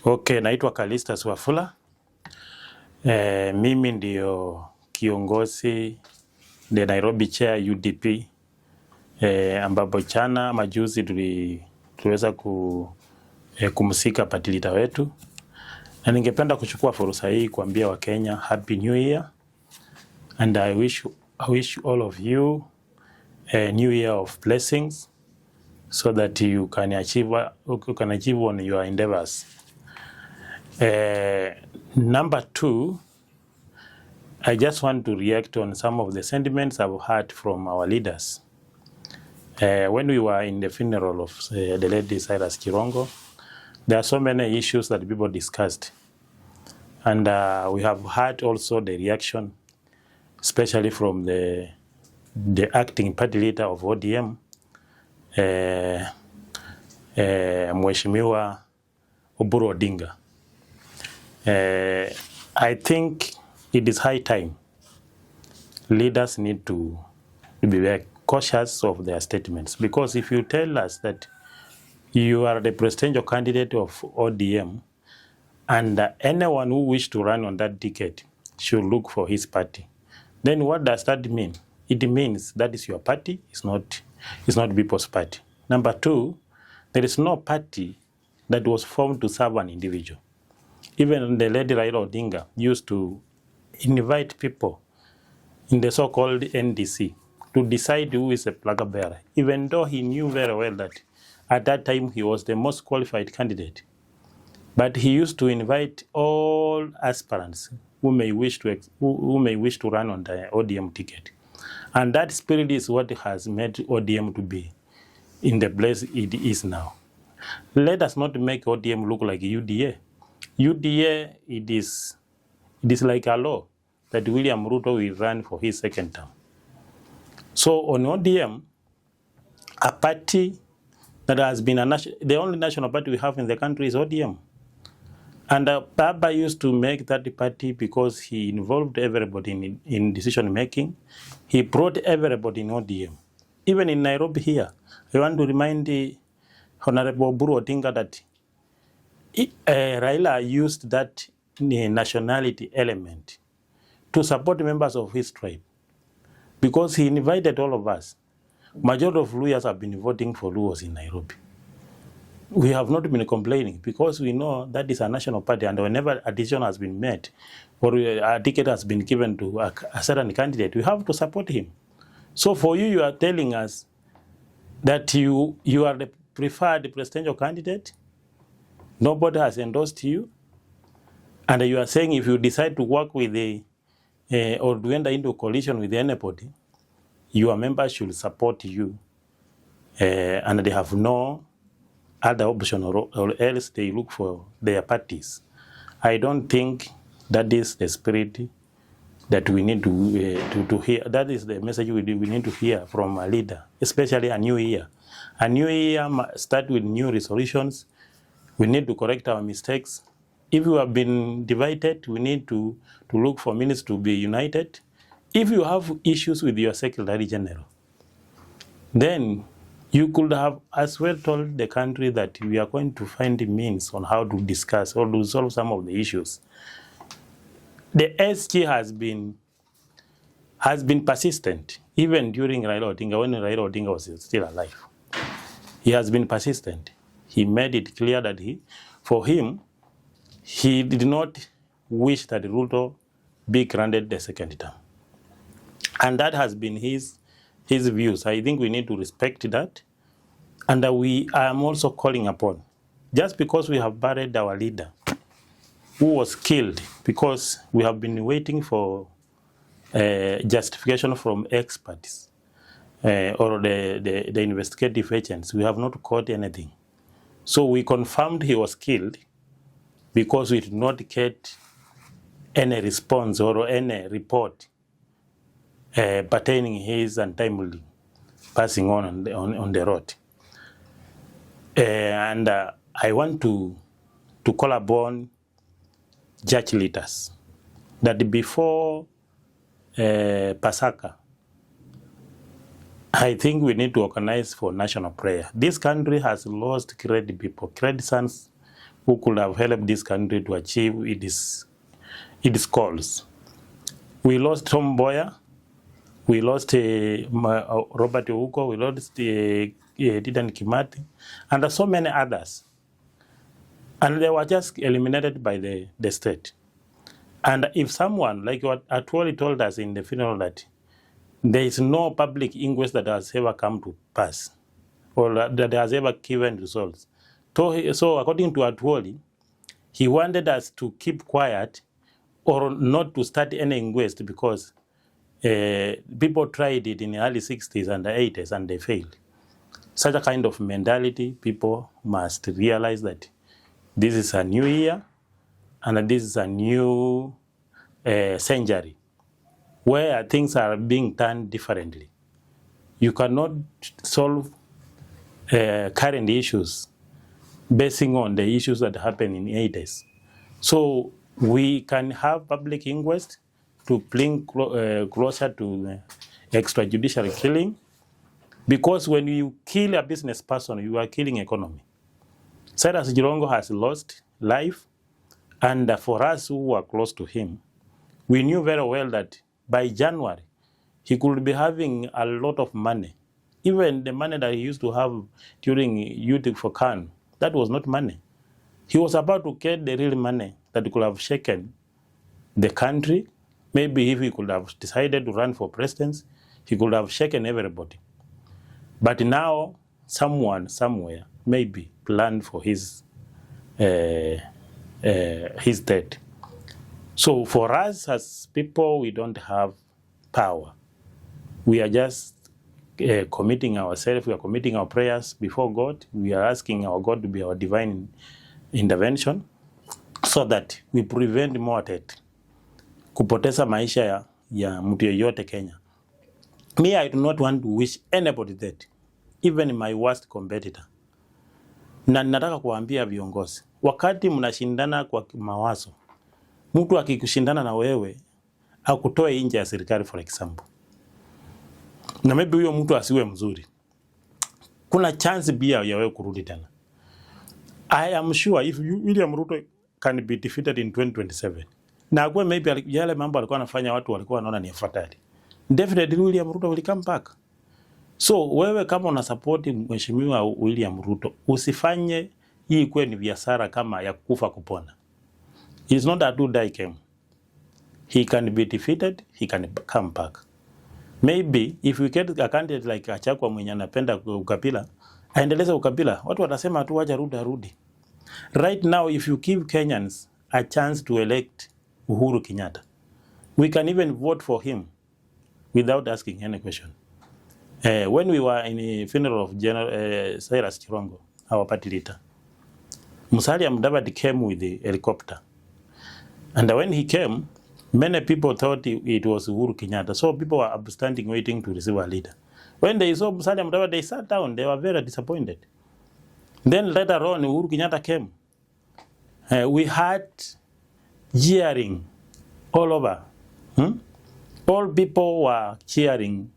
Okay, naitwa Calystus Wafula. Mimi ndio kiongozi the Nairobi Chair UDP, ambapo jana majuzi tuliweza kumsika patilita wetu, na ningependa kuchukua fursa hii kuambia Wakenya Happy New Year, and I wish all of you a new year of blessings so that you can achieve on your endeavors. Number two, I just want to react on some of the sentiments I've heard from our leaders. When we were in the funeral of the lady Cyrus Chirongo, there are so many issues that people discussed. And we have heard also the reaction, especially from the acting party leader of ODM, Mheshimiwa OBURU Odinga. I think it is high time leaders need to be very cautious of their statements, because if you tell us that you are the presidential candidate of ODM and anyone who wish to run on that ticket should look for his party, then what does that mean? It means that is your party, it's not people's party. Number two, there is no party that was formed to serve an individual. Even the lady Raila Odinga used to invite people in the so-called NDC to decide who is a flag bearer, even though he knew very well that at that time he was the most qualified candidate. But he used to invite all aspirants who may wish to run on the ODM ticket. And that spirit is what has made ODM to be in the place it is now. Let us not make ODM look like UDA. UDA, it is like a law that William Ruto will run for his second term. So on ODM, a party that has been the only national party we have in the country is ODM. And Baba used to make that party because he involved everybody in decision making. He brought everybody in ODM. Even in Nairobi here, I want to remind the Honorable OBURU Odinga that Raila used that nationality element to support members of his tribe, because he invited all of us. Majority of Luyas have been voting for Luos in Nairobi. We have not been complaining because we know that is a national party, and whenever a decision has been made or a ticket has been given to a certain candidate, we have to support him. So for you are telling us that you are the preferred presidential candidate, nobody has endorsed you, and you are saying if you decide to work with or to enter into a coalition with anybody, your members should support you, and they have no other option, or else they look for their parties. I don't think that is the spirit that we need to hear. That is the message we need to hear from a leader, especially a new year. A new year start with new resolutions. We need to correct our mistakes. If you have been divided, we need to look for means to be united. If you have issues with your Secretary General, then you could have as well told the country that we are going to find means on how to discuss or to solve some of the issues. The SG has been persistent, even during Raila Odinga, when Raila Odinga was still alive. He has been persistent. He made it clear that for him, he did not wish that Ruto be granted the second term. And that has been his views. I think we need to respect that. And I am also calling upon, just because we have buried our leader who was killed, because we have been waiting for justification from experts or the investigative agents. We have not caught anything. So we confirmed he was killed because we did not get any response or any report pertaining his untimely passing on the road. And I want to call upon church leaders that before Pasaka, I think we need to organize for national prayer. This country has lost great people, great sons, who could have helped this country to achieve its goals. We lost Tom Mboya, we lost Robert Ouko, we lost Dedan Kimathi, and so many others. And they were just eliminated by the state. And if someone, like what Atwoli told us in the funeral, that there is no public inquest that has ever come to pass, or that has ever given results. So according to Atwoli, he wanted us to keep quiet or not to start any inquest because people tried it in the early 60s and the 80s and they failed. Such a kind of mentality, people must realize that this is a new year and this is a new century where things are being done differently. You cannot solve current issues basing on the issues that happened in the 80s. So we can have public inquest to bring closer to extrajudicial killing, because when you kill a business person, you are killing economy. Cyrus Jirongo has lost life, and for us who were close to him, we knew very well that by January, he could be having a lot of money. Even the money that he used to have during Youth for Khan, that was not money. He was about to get the real money that could have shaken the country. Maybe if he could have decided to run for president, he could have shaken everybody. But now, someone, somewhere, maybe planned for his death. So for us as people, we don't have power. We are just committing ourselves, we are committing our prayers before God. We are asking our God to be our divine intervention so that we prevent more death. Kupoteza maisha ya mtu yeyote Kenya. Me, I do not want to wish anybody death, even my worst competitor. Na nataka kuambia viongozi, wakati mnashindana kwa mawazo, mtu akikushindana na wewe, akutoe nje ya serikali for example, na maybe huyo mtu asiwe mzuri, kuna chance pia ya wewe kurudi tena. I am sure if William Ruto can be defeated in 2027, na kwa maybe yale mambo alikuwa anafanya watu walikuwa wanaona ni fatali, definitely William Ruto will come back. So wewe kama una support mheshimiwa William Ruto, usifanye hii kuwe ni biashara kama ya kufa kupona. It's not a do-die game. He can be defeated, he can come back. Maybe if we get a candidate like Achakwa mwenye anapenda ukabila, aendeleze ukabila, watu watasema tu wacha Ruto arudi. Right now, if you give Kenyans a chance to elect Uhuru Kenyatta, we can even vote for him without asking any question. When we were in the funeral of General Cyrus Jirongo, our party leader, Musalia Mudavadi came with the helicopter. And when he came, many people thought it was Uhuru Kenyatta. So people were standing waiting to receive a leader. When they saw Musalia Mudavadi, they sat down. They were very disappointed. Then later on, Uhuru Kenyatta came. We had cheering all over. All people were cheering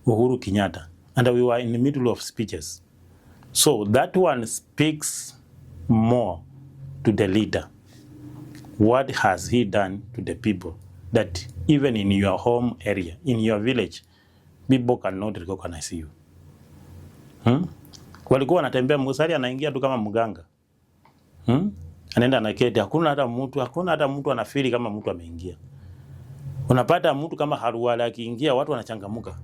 Uhuru Kenyatta. And we were in the middle of speeches. So that one speaks more to the leader. What has he done to the people that even in your home area, in your village, people cannot recognize you? Walikuwa wanatembea, Musalia anaingia tu kama mganga. Anaenda anaketi, hakuna hata mtu anafiri kama mtu ameingia. Unapata mtu kama Haruwala akiingia watu wanachangamuka.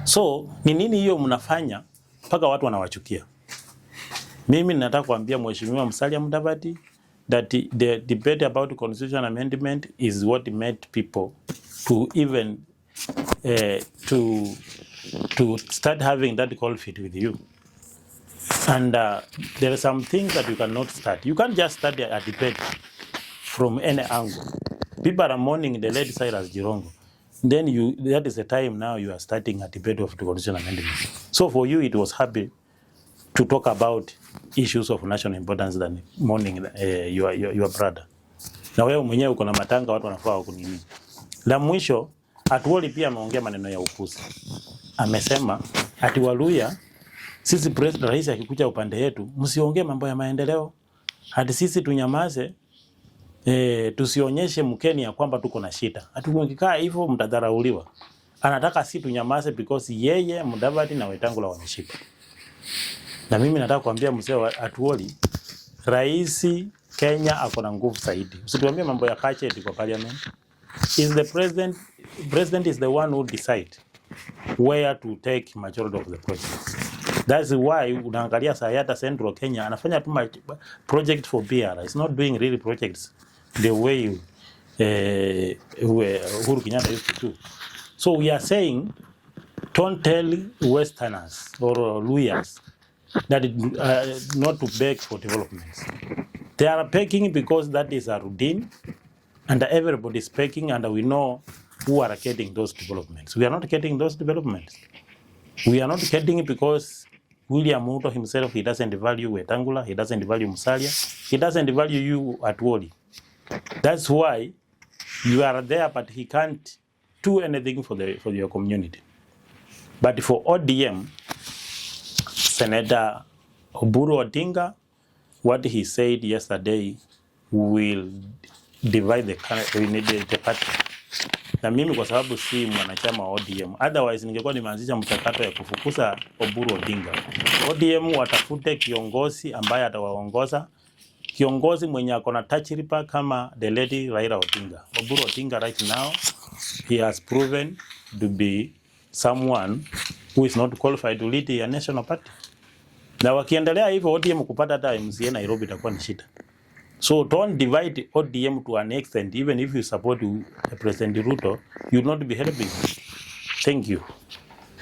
So ni nini hiyo mnafanya mpaka watu wanawachukia? Mimi nataka kuambia mheshimiwa Musalia Mudavadi that the debate about constitutional amendment is what made people to even to start having that conflict with you. And there are some things that you cannot start. You can't just start a debate from any angle. People are mourning the late Cyrus Jirongo. Then that is the time now you are starting a debate of the constitutional amendment. So for you, it was happy to talk about issues of national importance than mourning your brother. Na wewe mwenyewe uko na matanga, watu wanafaa kunini. La mwisho, Atwoli pia ameongea maneno ya upuzi. Amesema ati Waluya, sisi president rais akikuja upande yetu, msiongee mambo ya maendeleo. hadi sisi tunyamaze, tusionyeshe mkeni ya kwamba tuko na shida. Hatukikaa hivyo mtadharauliwa. Anataka si tunyamaze because yeye Mudavadi na Wetangula wameshika. Na mimi nataka kuambia mzee wa Atuoli, rais Kenya ako na nguvu zaidi. Usituambie mambo ya budget kwa parliament. Is the president is the one who decide where to take majority of the projects. That's why unaangalia Sayata Central Kenya anafanya tu project for BR. It's not doing really projects the way Uhuru Kenyatta used to do. So we are saying, don't tell Westerners or Luyas that not to beg for developments. They are begging because that is a routine, and everybody is begging, and we know who are getting those developments. We are not getting those developments. We are not getting it because William Ruto himself, he doesn't value Wetangula, he doesn't value Musalia, he doesn't value you at Woli. That's why you are there, but he can't do anything for your community. But for ODM, Senator OBURU Odinga, what he said yesterday will divide the party. Na mimi kwa sababu si mwanachama wa ODM, otherwise ningekuwa nimeanzisha mchakato ya kufukuza OBURU Odinga. ODM watafute kiongozi ambaye atawaongoza, kiongozi mwenye akona tajriba kama the lady Raila Odinga. OBURU Odinga right now, he has proven to be someone who is not qualified to lead a national party. Na wakiendelea hivyo ODM kupata hata MCA Nairobi itakuwa ni shida. So don't divide ODM to an extent. Even if you support President Ruto, you will not be helping. Thank you.